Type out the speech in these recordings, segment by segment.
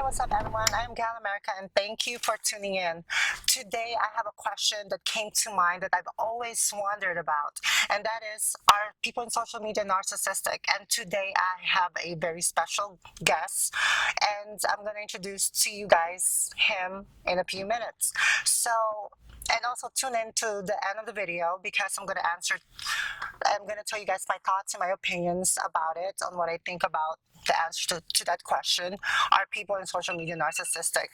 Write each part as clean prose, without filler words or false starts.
what's up, everyone? I'm Gal America, and thank you for tuning in. Today, I have a question that came to mind that I've always wondered about, and that is, are people in social media narcissistic? And today, I have a very special guest, and I'm going to introduce to you guys him in a few minutes. And also tune in to the end of the video because I'm going to tell you guys my thoughts and my opinions about it, on what I think about the answer to that question. Are people in social media narcissistic?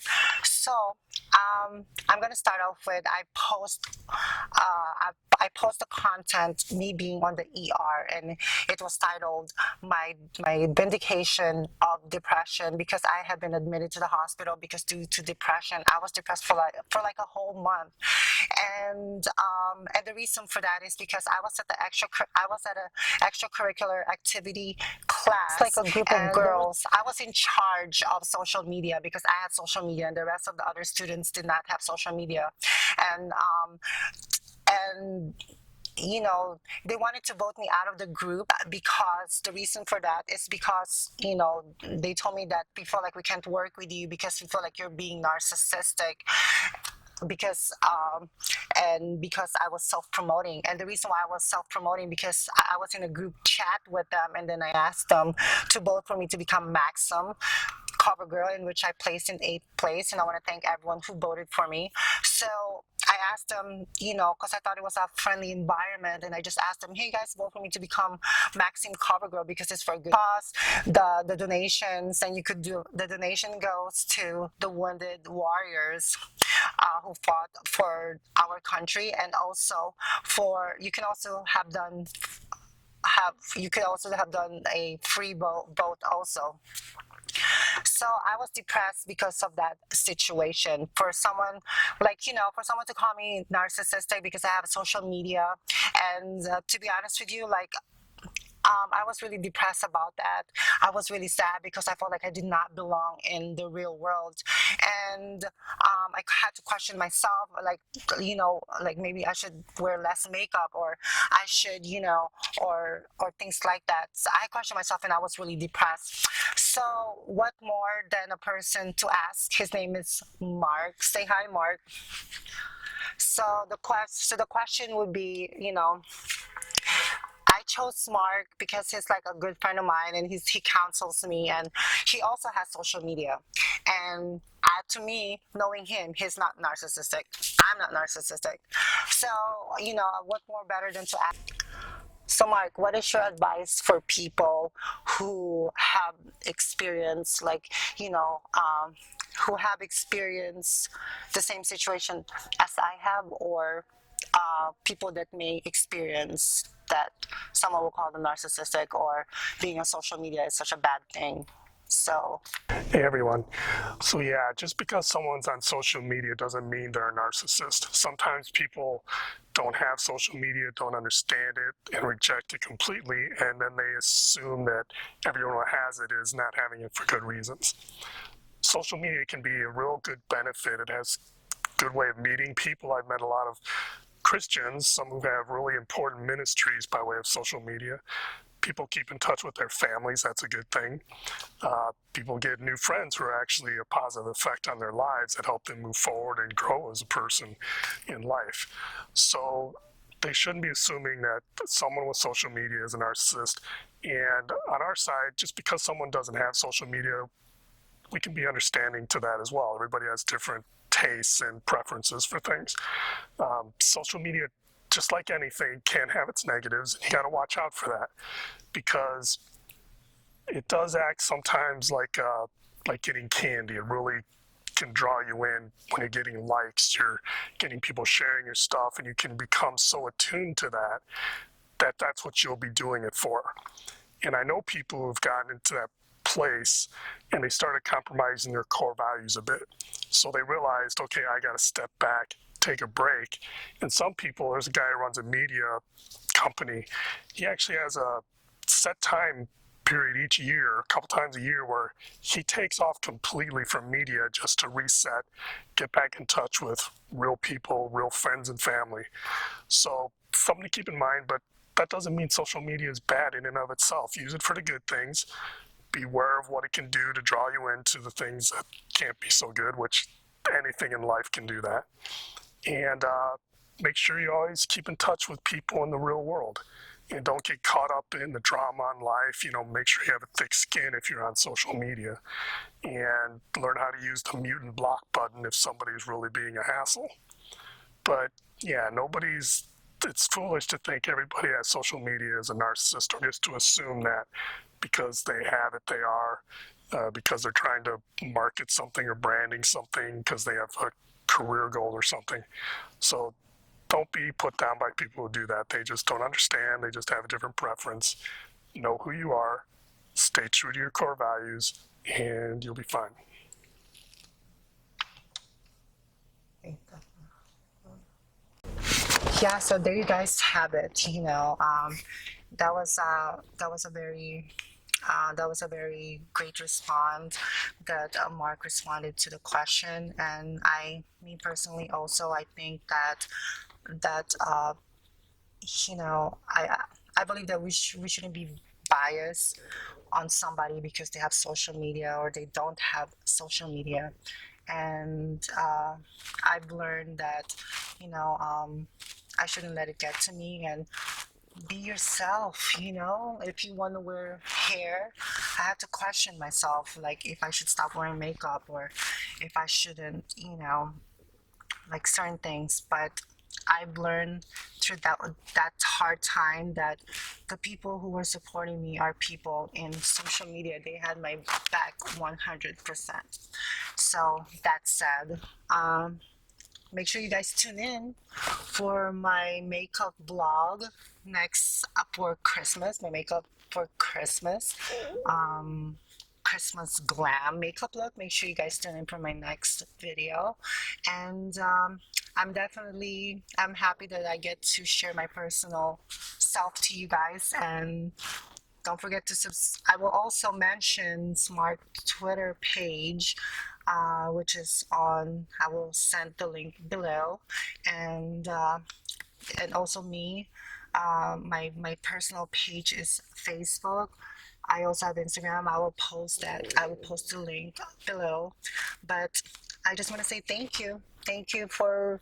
I'm going to start off with I post the content me being on the ER, and it was titled my vindication of depression, because I had been admitted to the hospital because due to depression. I was depressed for like a whole month, and the reason for that is because I was at a extracurricular activity class. It's like a group of girls. I was in charge of social media because I had social media, and the rest of the other students did not have social media, and and they wanted to vote me out of the group, because the reason for that is because they told me that we feel like we can't work with you because we feel like you're being narcissistic, because because I was self-promoting. And the reason why I was self-promoting, because I was in a group chat with them, and then I asked them to vote for me to become Maxim cover girl, in which I placed in 8th place, and I want to thank everyone who voted for me. So I asked them, because I thought it was a friendly environment, and I just asked them, hey guys, vote for me to become Maxim cover girl because it's for a good cause. The donations, and the donation goes to the wounded warriors who fought for our country, and also you could also have done a free vote also. So I was depressed because of that situation. For someone to call me narcissistic because I have social media, and to be honest with you, I was really depressed about that. I was really sad because I felt like I did not belong in the real world, and I had to question myself, like maybe I should wear less makeup, or I should, or things like that. So I questioned myself, and I was really depressed. So what more than a person to ask? His name is Mark. Say hi, Mark. So the question would be, I chose Mark because he's like a good friend of mine, and he counsels me, and he also has social media. And to me, knowing him, he's not narcissistic. I'm not narcissistic. So, what more better than to ask? So, Mark, what is your advice for people who have experienced, who have experienced the same situation as I have, or people that may experience that someone will call them narcissistic, or being on social media is such a bad thing? So, Hey everyone. So yeah, just because someone's on social media doesn't mean they're a narcissist. Sometimes people don't have social media, don't understand it, and reject it completely, and then they assume that everyone who has it is not having it for good reasons. Social media can be a real good benefit. It has a good way of meeting people. I've met a lot of Christians, some who have really important ministries by way of social media. People keep in touch with their families. That's a good thing. People get new friends who are actually a positive effect on their lives that help them move forward and grow as a person in life. So they shouldn't be assuming that someone with social media is a narcissist. And on our side, just because someone doesn't have social media, we can be understanding to that as well. Everybody has different tastes and preferences for things. Social media, just like anything, can have its negatives. You got to watch out for that, because it does act sometimes like getting candy. It really can draw you in when you're getting likes, you're getting people sharing your stuff, and you can become so attuned to that's what you'll be doing it for. And I know people who've gotten into that place and they started compromising their core values a bit. So they realized, okay, I got to step back, take a break. And some people, there's a guy who runs a media company. He actually has a set time period each year, a couple times a year, where he takes off completely from media just to reset, get back in touch with real people, real friends and family. So something to keep in mind, but that doesn't mean social media is bad in and of itself. Use it for the good things. beware of what it can do to draw you into the things that can't be so good, which anything in life can do that. And make sure you always keep in touch with people in the real world. And don't get caught up in the drama in life. Make sure you have a thick skin if you're on social media. And learn how to use the mute and block button if somebody's really being a hassle. But yeah, it's foolish to think everybody at social media is a narcissist, or just to assume that because they have it, they are, because they're trying to market something or branding something because they have a career goal or something. So don't be put down by people who do that. They just don't understand. They just have a different preference. Know who you are, stay true to your core values, and you'll be fine. Yeah, so there you guys have it. That was a very great response that Mark responded to the question, and me personally, also, I think that I believe that we shouldn't be biased on somebody because they have social media or they don't have social media. And I've learned that I shouldn't let it get to me, and be yourself. If you want to wear hair, I have to question myself, like if I should stop wearing makeup or if I shouldn't, like certain things. But I've learned through that hard time that the people who were supporting me are people in social media. They had my back 100%. So that said, make sure you guys tune in for my makeup blog next for Christmas. My makeup for Christmas. Christmas glam makeup look. Make sure you guys tune in for my next video. And I'm happy that I get to share my personal self to you guys. And don't forget to I will also mention Smart Twitter page, which is on. I will send the link below, and also me. My personal page is Facebook. I also have Instagram. I will post the link below. But I just want to say thank you. Thank you for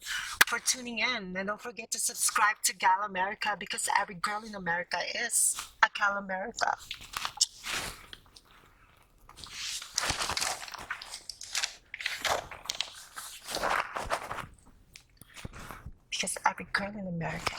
tuning in. And don't forget to subscribe to Gal America, because every girl in America is a Gal America. Because every girl in America